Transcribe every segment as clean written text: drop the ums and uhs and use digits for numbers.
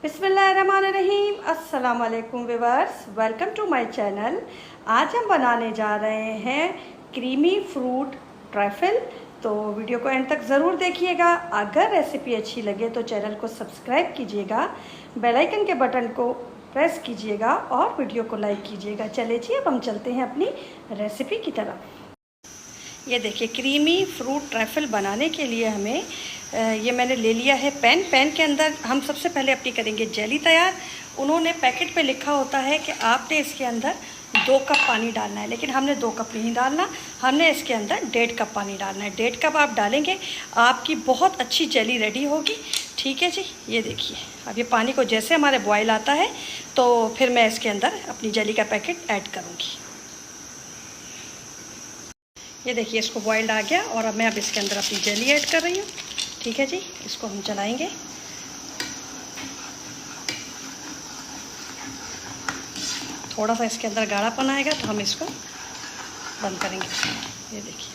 बिस्मिल्लाहिर्रहमानिर्रहीम। अस्सलाम वालेकुम viewers, welcome to my channel. आज हम बनाने जा रहे हैं क्रीमी फ्रूट ट्रैफल। तो वीडियो को एंड तक ज़रूर देखिएगा। अगर रेसिपी अच्छी लगे तो चैनल को सब्सक्राइब कीजिएगा, बेल आइकन के बटन को प्रेस कीजिएगा और वीडियो को लाइक कीजिएगा। चलिए जी, अब हम चलते हैं अपनी रेसिपी की तरफ। ये देखिए, क्रीमी फ्रूट ट्रैफल बनाने के लिए हमें ये मैंने ले लिया है पैन के अंदर हम सबसे पहले अपनी करेंगे जेली तैयार। उन्होंने पैकेट पे लिखा होता है कि आपने इसके अंदर 2 कप पानी डालना है, लेकिन हमने 2 कप नहीं डालना, हमने इसके अंदर 1.5 कप पानी डालना है। 1.5 कप आप डालेंगे, आपकी बहुत अच्छी जेली रेडी होगी। ठीक है जी, ये देखिए, अब ये पानी को जैसे हमारे बॉयल आता है तो फिर मैं इसके अंदर अपनी जेली का पैकेट ऐड करूँगी। ये देखिए, इसको बॉइल्ड आ गया और अब मैं इसके अंदर अपनी जेली ऐड कर रही हूँ। ठीक है जी, इसको हम चलाएंगे। थोड़ा सा इसके अंदर गाढ़ापन आएगा तो हम इसको बंद करेंगे। ये देखिए,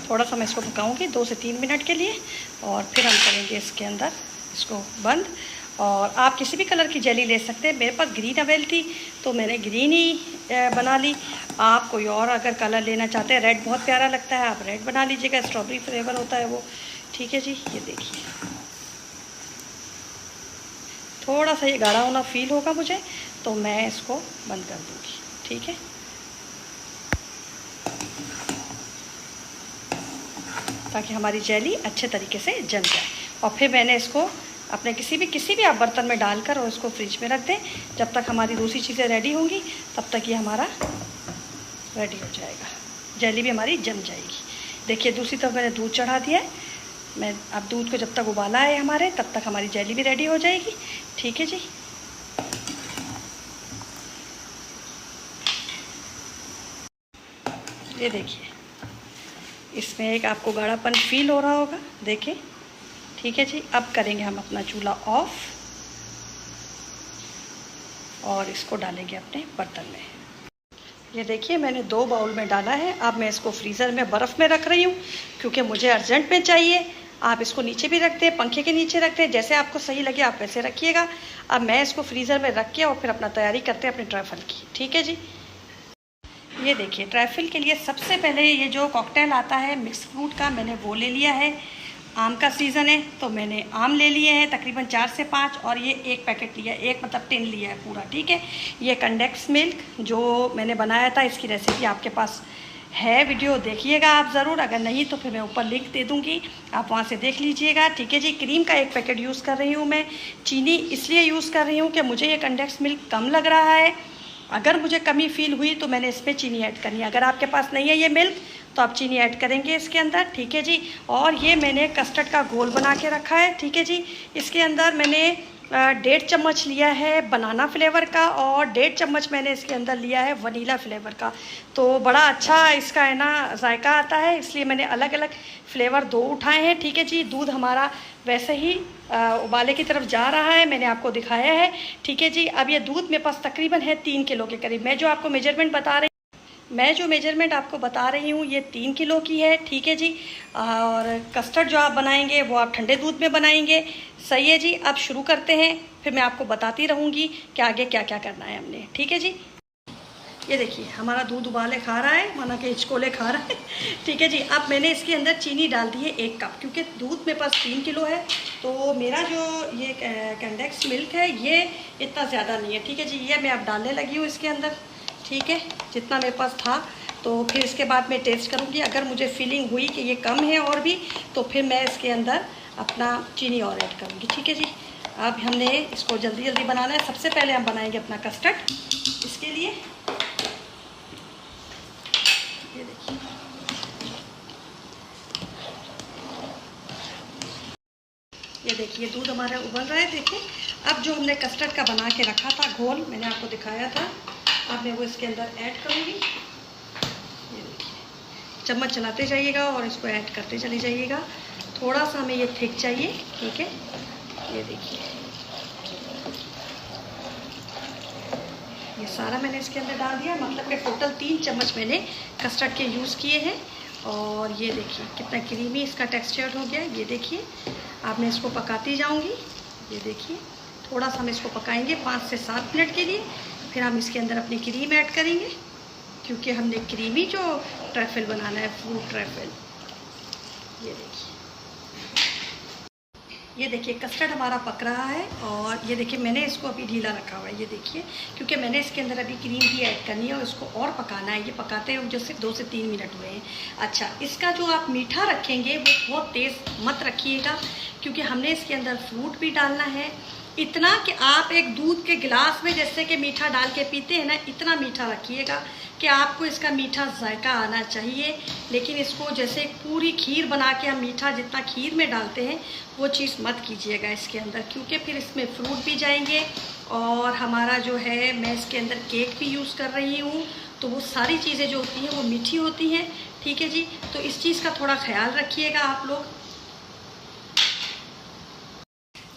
थोड़ा सा मैं इसको पकाऊंगी 2 से 3 मिनट के लिए और फिर हम करेंगे इसके अंदर इसको बंद। और आप किसी भी कलर की जेली ले सकते हैं। मेरे पास ग्रीन अवेल थी तो मैंने ग्रीन ही बना ली। आप कोई और अगर कलर लेना चाहते हैं, रेड बहुत प्यारा लगता है, आप रेड बना लीजिएगा, स्ट्रॉबेरी फ्लेवर होता है वो। ठीक है जी, ये देखिए, थोड़ा सा ये गाढ़ा होना फील होगा मुझे तो मैं इसको बंद कर दूँगी। ठीक है, ताकि हमारी जेली अच्छे तरीके से जम जाए। और फिर मैंने इसको अपने किसी भी आप बर्तन में डालकर और इसको फ्रिज में रख दें। जब तक हमारी दूसरी चीज़ें रेडी होंगी तब तक ये हमारा रेडी हो जाएगा, जेली भी हमारी जम जाएगी। देखिए, दूसरी तरफ मैंने दूध चढ़ा दिया है। मैं अब दूध को जब तक उबाला है हमारे, तब तक हमारी जेली भी रेडी हो जाएगी। ठीक है जी, ये देखिए, इसमें एक आपको गाढ़ापन फील हो रहा होगा, देखें। ठीक है जी, अब करेंगे हम अपना चूल्हा ऑफ और इसको डालेंगे अपने बर्तन में। ये देखिए, मैंने 2 बाउल में डाला है। अब मैं इसको फ्रीज़र में बर्फ़ में रख रही हूँ क्योंकि मुझे अर्जेंट में चाहिए। आप इसको नीचे भी रख दें, पंखे के नीचे रख दें, जैसे आपको सही लगे आप वैसे रखिएगा। अब मैं इसको फ्रीज़र में रख के और फिर अपना तैयारी करते हैं अपने ट्रैफल की। ठीक है जी, ये देखिए, ट्रैफल के लिए सबसे पहले ये जो कॉकटेल आता है मिक्स फ्रूट का, मैंने वो ले लिया है। आम का सीज़न है तो मैंने आम ले लिए हैं तकरीबन 4 से 5, और ये 1 पैकेट लिया है, 1 मतलब टिन लिया है पूरा। ठीक है, ये कंडेंस मिल्क जो मैंने बनाया था, इसकी रेसिपी आपके पास है, वीडियो देखिएगा आप ज़रूर। अगर नहीं तो फिर मैं ऊपर लिंक दे दूँगी, आप वहाँ से देख लीजिएगा। ठीक है जी, क्रीम का 1 पैकेट यूज़ कर रही हूँ मैं। चीनी इसलिए यूज़ कर रही हूँ कि मुझे ये कंडेंस मिल्क कम लग रहा है। अगर मुझे कमी फील हुई तो मैंने इसमें चीनी ऐड करनी है। अगर आपके पास नहीं है ये मिल्क तो आप चीनी ऐड करेंगे इसके अंदर। ठीक है जी, और ये मैंने कस्टर्ड का घोल बना के रखा है। ठीक है जी, इसके अंदर मैंने 1.5 चम्मच लिया है बनाना फ्लेवर का और 1.5 चम्मच मैंने इसके अंदर लिया है वनीला फ्लेवर का। तो बड़ा अच्छा इसका है ना जायका आता है, इसलिए मैंने अलग अलग फ्लेवर 2 उठाए हैं। ठीक है जी, दूध हमारा वैसे ही उबाले की तरफ जा रहा है, मैंने आपको दिखाया है। ठीक है जी, अब ये दूध मेरे पास तकरीबन है 3 किलो के करीब। मैं जो मेजरमेंट आपको बता रही हूँ ये 3 किलो की है। ठीक है जी, और कस्टर्ड जो आप बनाएंगे वो आप ठंडे दूध में बनाएंगे। सही है जी, अब शुरू करते हैं, फिर मैं आपको बताती रहूँगी कि आगे क्या क्या करना है हमने। ठीक है जी, ये देखिए, हमारा दूध उबाले खा रहा है, माना कि हिचकोले खा रहा है। ठीक है जी, अब मैंने इसके अंदर चीनी डाल दी है 1 कप, क्योंकि दूध मेरे पास 3 किलो है तो मेरा जो ये कंडेंस मिल्क है ये इतना ज़्यादा नहीं है। ठीक है जी, ये मैं अब डालने लगी हूँ इसके अंदर। ठीक है, जितना मेरे पास था, तो फिर इसके बाद मैं टेस्ट करूँगी। अगर मुझे फीलिंग हुई कि ये कम है और भी, तो फिर मैं इसके अंदर अपना चीनी और ऐड करूँगी। ठीक है जी, अब हमने इसको जल्दी जल्दी बनाना है। सबसे पहले हम बनाएंगे अपना कस्टर्ड। इसके लिए ये देखिए, ये देखिए, दूध हमारा उबल रहा है। देखिए, अब जो हमने कस्टर्ड का बना के रखा था घोल, मैंने आपको दिखाया था, अब मैं वो इसके अंदर ऐड करूँगी। ये देखिए, चम्मच चलाते जाइएगा और इसको ऐड करते चले जाइएगा। थोड़ा सा हमें ये थिक चाहिए। ठीक है, ये देखिए, ये सारा मैंने इसके अंदर डाल दिया, मतलब कि टोटल 3 चम्मच मैंने कस्टर्ड के यूज़ किए हैं। और ये देखिए कितना क्रीमी इसका टेक्सचर हो गया। ये देखिए अब मैं इसको पकाती जाऊंगी। ये देखिए थोड़ा सा हम इसको पकाएंगे 5 से 7 मिनट के लिए, फिर हम इसके अंदर अपनी क्रीम ऐड करेंगे, क्योंकि हमने क्रीमी जो ट्रैफल बनाना है, फ्रूट ट्रैफल। ये देखिए कस्टर्ड हमारा पक रहा है। और ये देखिए मैंने इसको अभी ढीला रखा हुआ है, ये देखिए, क्योंकि मैंने इसके अंदर अभी क्रीम भी ऐड करनी है और इसको और पकाना है। ये पकाते हुए जो सिर्फ 2 से 3 मिनट हुए हैं। अच्छा, इसका जो आप मीठा रखेंगे वो बहुत तेज़ मत रखिएगा, क्योंकि हमने इसके अंदर फ्रूट भी डालना है। इतना कि आप एक दूध के गिलास में जैसे कि मीठा डाल के पीते हैं ना, इतना मीठा रखिएगा कि आपको इसका मीठा जायका आना चाहिए। लेकिन इसको जैसे पूरी खीर बना के हम मीठा जितना खीर में डालते हैं वो चीज़ मत कीजिएगा इसके अंदर, क्योंकि फिर इसमें फ्रूट भी जाएंगे और हमारा जो है, मैं इसके अंदर केक भी यूज़ कर रही हूँ, तो वो सारी चीज़ें जो होती हैं वो मीठी होती हैं। ठीक है जी, तो इस चीज़ का थोड़ा ख्याल रखिएगा आप लोग।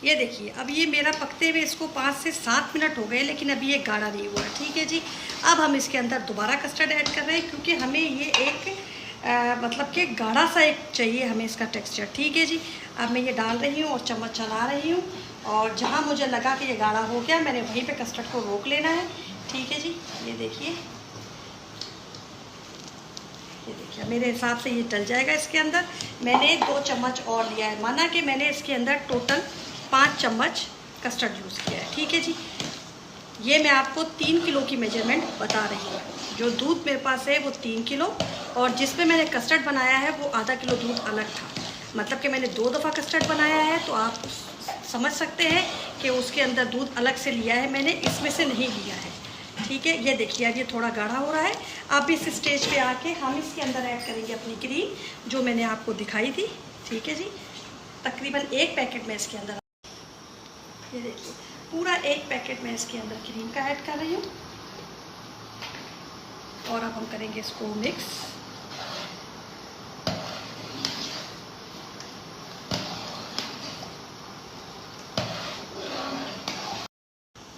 ये देखिए अब ये मेरा पकते हुए इसको 5 से 7 मिनट हो गए, लेकिन अभी ये गाढ़ा नहीं हुआ। ठीक है जी, अब हम इसके अंदर दोबारा कस्टर्ड ऐड कर रहे हैं, क्योंकि हमें ये एक मतलब कि गाढ़ा सा एक चाहिए हमें इसका टेक्सचर। ठीक है जी, अब मैं ये डाल रही हूँ और चम्मच चला रही हूँ, और जहाँ मुझे लगा कि ये गाढ़ा हो गया मैंने वहीं पे कस्टर्ड को रोक लेना है। ठीक है जी, ये देखिए मेरे हिसाब से ये डल जाएगा इसके अंदर। मैंने 2 चम्मच और लिया है, माना कि मैंने इसके अंदर टोटल 5 चम्मच कस्टर्ड यूज़ किया है। ठीक है जी, ये मैं आपको 3 किलो की मेजरमेंट बता रही हूँ। जो दूध मेरे पास है वो 3 किलो, और जिसमें मैंने कस्टर्ड बनाया है वो आधा किलो दूध अलग था। मतलब कि मैंने 2 दफ़ा कस्टर्ड बनाया है, तो आप समझ सकते हैं कि उसके अंदर दूध अलग से लिया है मैंने, इसमें से नहीं लिया है। ठीक है, ये देखिए अब ये थोड़ा गाढ़ा हो रहा है। अब इस स्टेज पे आके हम इसके अंदर ऐड करेंगे अपनी क्रीम जो मैंने आपको दिखाई थी। ठीक है जी, तकरीबन 1 पैकेट में इसके अंदर, ये देखिए पूरा 1 पैकेट में इसके अंदर क्रीम का ऐड कर रही हूँ। और अब हम करेंगे इसको मिक्स।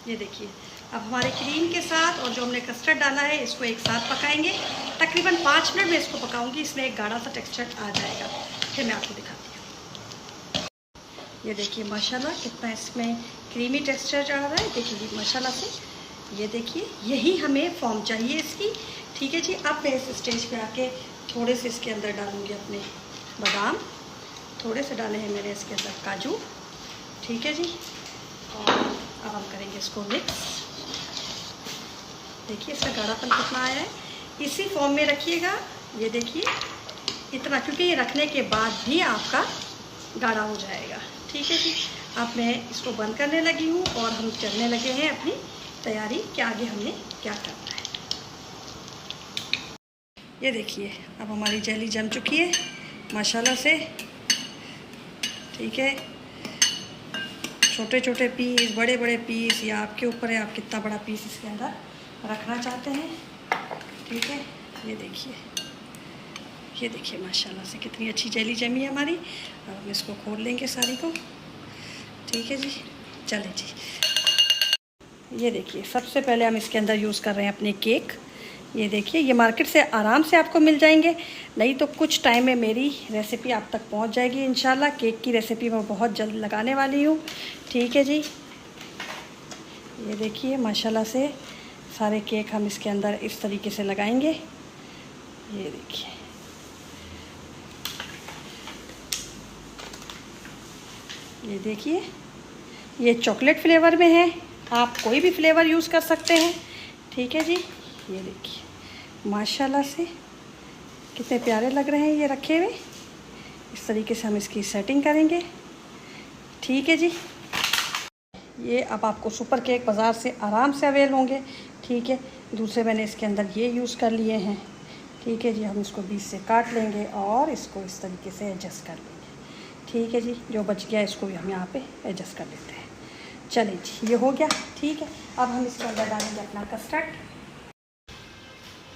ये देखिए अब हमारे क्रीम के साथ और जो हमने कस्टर्ड डाला है इसको एक साथ पकाएंगे। तकरीबन 5 मिनट में इसको पकाऊंगी, इसमें एक गाढ़ा सा टेक्सचर आ जाएगा, फिर मैं आपको दिखाती हूँ। ये देखिए माशाल्लाह कितना इसमें क्रीमी टेक्सचर आ रहा है। देखिए माशाल्लाह से, ये देखिए यही हमें फॉर्म चाहिए इसकी। ठीक है जी, अब मैं इस स्टेज पे आके थोड़े से इसके अंदर डालूँगी अपने बादाम, थोड़े से डाले हैं मैंने इसके अंदर काजू। ठीक है जी, और अब हम करेंगे इसको मिक्स। देखिए इसका गाढ़ापन कितना आया है, इसी फॉर्म में रखिएगा। ये देखिए इतना, क्योंकि ये रखने के बाद भी आपका गाढ़ा हो जाएगा। ठीक है जी, अब मैं इसको बंद करने लगी हूँ और हम चलने लगे हैं अपनी तैयारी कि आगे हमने क्या करना है। ये देखिए अब हमारी जेली जम चुकी है माशाल्लाह से। ठीक है, छोटे छोटे पीस, बड़े बड़े पीस, या आपके ऊपर है आप कितना बड़ा पीस इसके अंदर रखना चाहते हैं। ठीक है, ये देखिए माशाल्लाह से कितनी अच्छी जेली जमी है हमारी। अब हम इसको खोल लेंगे सारी को। ठीक है जी, चलें जी। ये देखिए सबसे पहले हम इसके अंदर यूज़ कर रहे हैं अपने केक। ये देखिए ये मार्केट से आराम से आपको मिल जाएंगे, नहीं तो कुछ टाइम में मेरी रेसिपी आप तक पहुंच जाएगी इंशाल्लाह। केक की रेसिपी मैं बहुत जल्द लगाने वाली हूँ। ठीक है जी, ये देखिए माशाल्लाह से सारे केक हम इसके अंदर इस तरीके से लगाएंगे। ये देखिए ये चॉकलेट फ्लेवर में है, आप कोई भी फ्लेवर यूज़ कर सकते हैं। ठीक है जी, ये देखिए माशाल्लाह से कितने प्यारे लग रहे हैं ये रखे हुए। इस तरीके से हम इसकी सेटिंग करेंगे। ठीक है जी, ये अब आपको सुपर केक बाज़ार से आराम से अवेल होंगे। ठीक है, दूसरे मैंने इसके अंदर ये यूज़ कर लिए हैं। ठीक है जी, हम इसको बीच से काट लेंगे और इसको इस तरीके से एडजस्ट कर लेंगे। ठीक है जी, जो बच गया इसको भी हम यहाँ पे एडजस्ट कर लेते हैं। चलिए जी, ये हो गया। ठीक है, अब हम इसके अंदर डालेंगे अपना कस्टर्ड।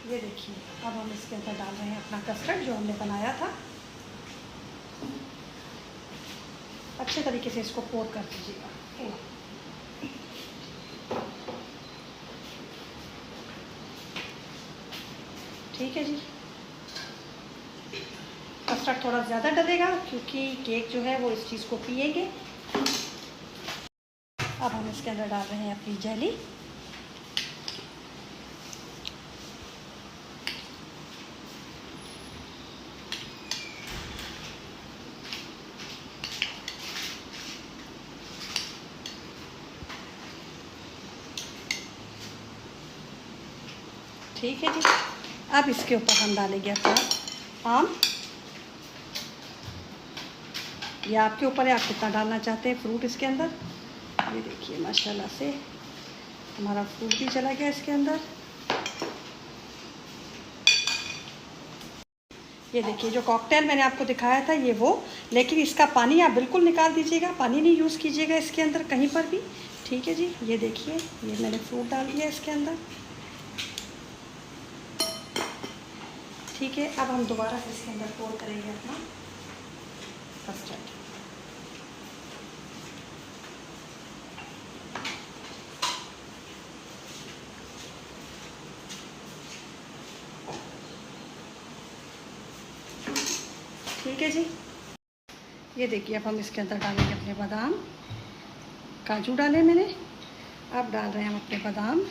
ये देखिए अब हम इसके अंदर डाल रहे हैं अपना कस्टर्ड जो हमने बनाया था। अच्छे तरीके से इसको पोर कर दीजिएगा। ठीक है जी। कस्टर्ड थोड़ा ज़्यादा डलेगा क्योंकि केक जो है वो इस चीज़ को पिएंगे। अब हम इसके अंदर डाल रहे हैं अपनी जेली। ठीक है जी। अब इसके ऊपर हम डालेंगे अपना आम। ये आपके ऊपर है, आप कितना डालना चाहते हैं फ्रूट इसके अंदर। ये देखिए माशाल्लाह से हमारा फ्रूट भी चला गया इसके अंदर। ये देखिए जो कॉकटेल मैंने आपको दिखाया था ये वो, लेकिन इसका पानी आप बिल्कुल निकाल दीजिएगा, पानी नहीं यूज़ कीजिएगा इसके अंदर कहीं पर भी। ठीक है जी। ये देखिए ये मैंने फ्रूट डाल दिया इसके अंदर। ठीक है। अब हम दोबारा से इसके अंदर पोर करेंगे अपना कस्टर्ड। ठीक है जी। ये देखिए अब हम इसके अंदर डालेंगे अपने बादाम। काजू डाले मैंने, अब डाल रहे हैं हम अपने बादाम।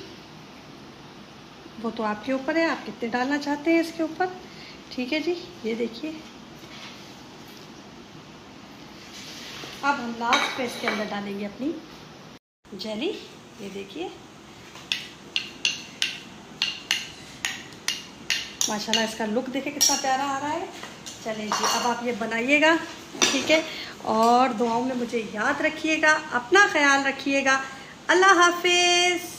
वो तो आपके ऊपर है, आप कितने डालना चाहते हैं इसके ऊपर। ठीक है जी। ये देखिए अब हम लास्ट पे इसके अंदर डालेंगे अपनी जेली। ये देखिए माशाल्लाह इसका लुक देखिए कितना प्यारा आ रहा है। चलिए जी अब आप ये बनाइएगा। ठीक है। और दुआओं में मुझे याद रखिएगा, अपना ख्याल रखिएगा। अल्लाह हाफिज़।